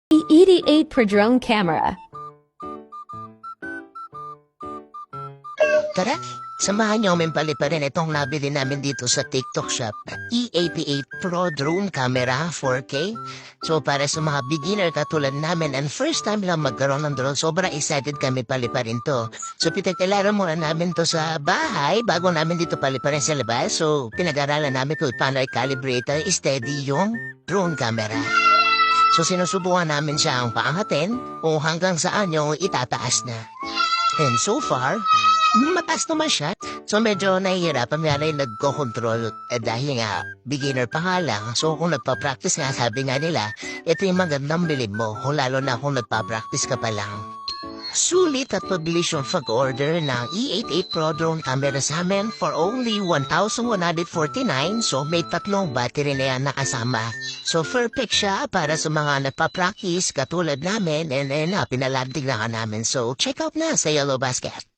E88 per drone camera. Tara, samahan niyo kami paliparin itong nabili namin dito sa TikTok shop. E88 Pro Drone Camera 4K. So para sa mga beginner katulad namin and first time lang magkaroon ng drone, sobrang excited kami paliparin to. So pinagkailaran muna namin to sa bahay bago namin dito paliparin sa labas. So pinag-aralan namin kung paano i-calibrate steady yung drone camera. So sinusubukan namin siyang paangatin kung hanggang saan yung itataas na. And so far, mataas naman siya. So medyo nahihirapan nga na yung nagko-control dahil nga beginner pa nga lang. So kung nagpa-practice nga, sabi nga nila, ito yung magandang bilib mo, lalo na kung nagpa-practice ka pa lang. Sulit at mabilis yung pag-order ng E88 Pro Drone Camera sa amin for only 1,149. So may 3 battery na yan nakasama. So perfect siya para sa mga nagpa-practice katulad namin and pinalantig na ka namin. So check out na sa Yellow Basket.